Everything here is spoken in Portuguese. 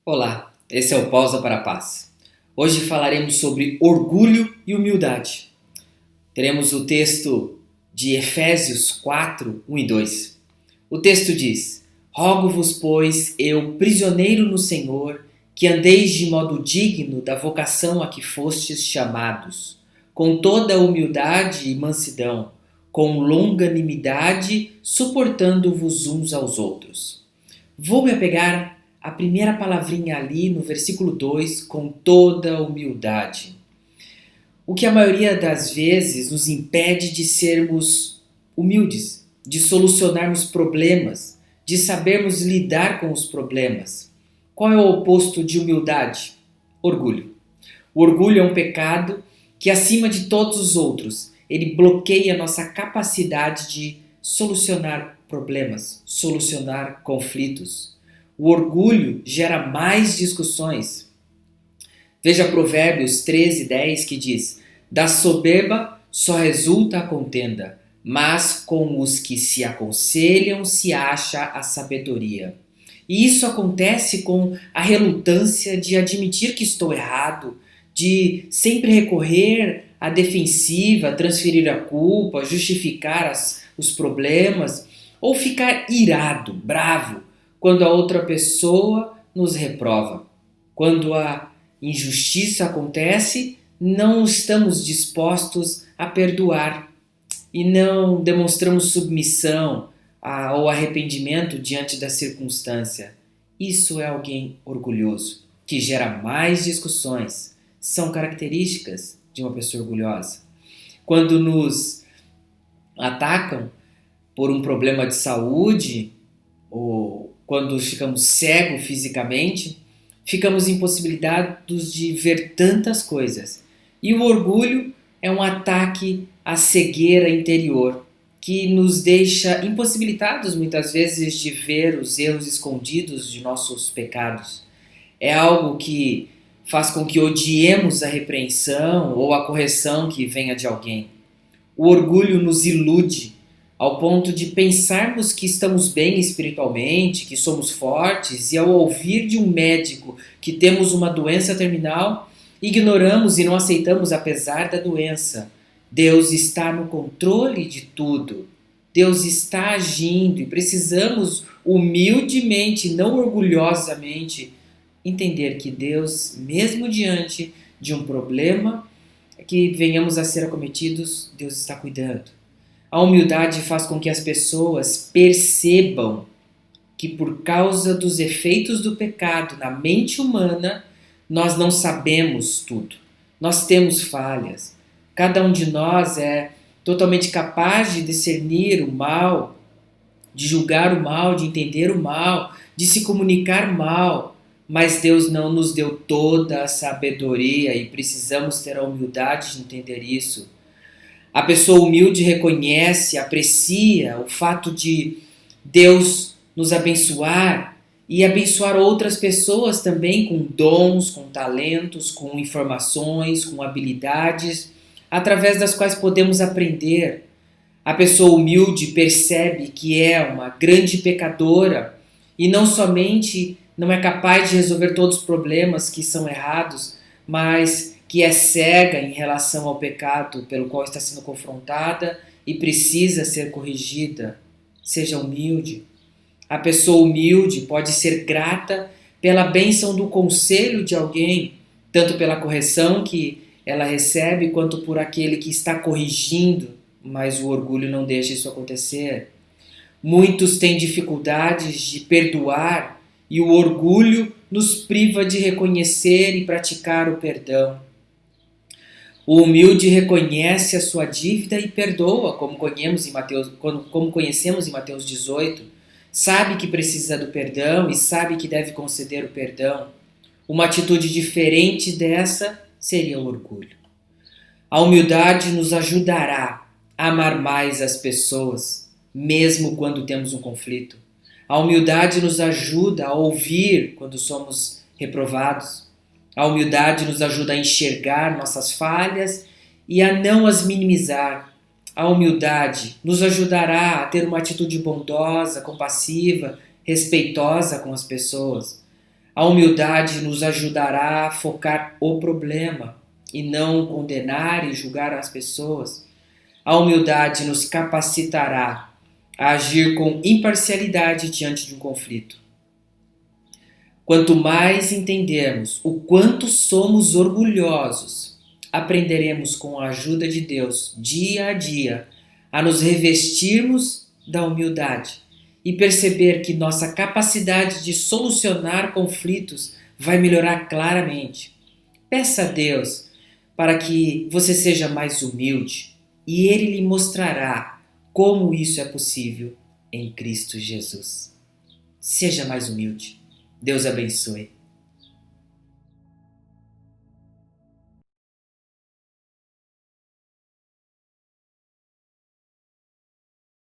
Olá, esse é o Pausa para a Paz. Hoje falaremos sobre orgulho e humildade. Teremos o texto de Efésios 4, 1 e 2. O texto diz: Rogo-vos, pois, eu, prisioneiro no Senhor, que andeis de modo digno da vocação a que fostes chamados, com toda humildade e mansidão, com longanimidade, suportando-vos uns aos outros. Vou me apegar à primeira palavrinha ali no versículo 2, com toda humildade. O que a maioria das vezes nos impede de sermos humildes, de solucionarmos problemas, de sabermos lidar com os problemas. Qual é o oposto de humildade? Orgulho. O orgulho é um pecado que, acima de todos os outros, ele bloqueia nossa capacidade de solucionar problemas, solucionar conflitos. O orgulho gera mais discussões. Veja Provérbios 13:10 que diz: Da soberba só resulta a contenda, mas com os que se aconselham se acha a sabedoria. E isso acontece com a relutância de admitir que estou errado, de sempre recorrer à defensiva, transferir a culpa, justificar os problemas, ou ficar irado, bravo, quando a outra pessoa nos reprova. Quando a injustiça acontece, não estamos dispostos a perdoar e não demonstramos submissão ou arrependimento diante da circunstância. Isso é alguém orgulhoso, que gera mais discussões. São características de uma pessoa orgulhosa. Quando nos atacam por um problema de saúde ou quando ficamos cegos fisicamente, ficamos impossibilitados de ver tantas coisas. E o orgulho é um ataque à cegueira interior, que nos deixa impossibilitados muitas vezes de ver os erros escondidos de nossos pecados. É algo que faz com que odiemos a repreensão ou a correção que venha de alguém. O orgulho nos ilude ao ponto de pensarmos que estamos bem espiritualmente, que somos fortes, e ao ouvir de um médico que temos uma doença terminal, ignoramos e não aceitamos apesar da doença. Deus está no controle de tudo. Deus está agindo e precisamos humildemente, não orgulhosamente, entender que Deus, mesmo diante de um problema que venhamos a ser acometidos, Deus está cuidando. A humildade faz com que as pessoas percebam que por causa dos efeitos do pecado na mente humana, nós não sabemos tudo. Nós temos falhas. Cada um de nós é totalmente capaz de discernir o mal, de julgar o mal, de entender o mal, de se comunicar mal. Mas Deus não nos deu toda a sabedoria e precisamos ter a humildade de entender isso. A pessoa humilde reconhece, aprecia o fato de Deus nos abençoar e abençoar outras pessoas também com dons, com talentos, com informações, com habilidades, através das quais podemos aprender. A pessoa humilde percebe que é uma grande pecadora e não somente não é capaz de resolver todos os problemas que são errados, mas que é cega em relação ao pecado pelo qual está sendo confrontada e precisa ser corrigida. Seja humilde. A pessoa humilde pode ser grata pela bênção do conselho de alguém, tanto pela correção que ela recebe, quanto por aquele que está corrigindo, mas o orgulho não deixa isso acontecer. Muitos têm dificuldades de perdoar e o orgulho nos priva de reconhecer e praticar o perdão. O humilde reconhece a sua dívida e perdoa, como conhecemos em Mateus 18. Sabe que precisa do perdão e sabe que deve conceder o perdão. Uma atitude diferente dessa seria o orgulho. A humildade nos ajudará a amar mais as pessoas, mesmo quando temos um conflito. A humildade nos ajuda a ouvir quando somos reprovados. A humildade nos ajuda a enxergar nossas falhas e a não as minimizar. A humildade nos ajudará a ter uma atitude bondosa, compassiva, respeitosa com as pessoas. A humildade nos ajudará a focar o problema e não condenar e julgar as pessoas. A humildade nos capacitará a agir com imparcialidade diante de um conflito. Quanto mais entendermos o quanto somos orgulhosos, aprenderemos com a ajuda de Deus, dia a dia, a nos revestirmos da humildade e perceber que nossa capacidade de solucionar conflitos vai melhorar claramente. Peça a Deus para que você seja mais humilde e Ele lhe mostrará como isso é possível em Cristo Jesus. Seja mais humilde. Deus abençoe.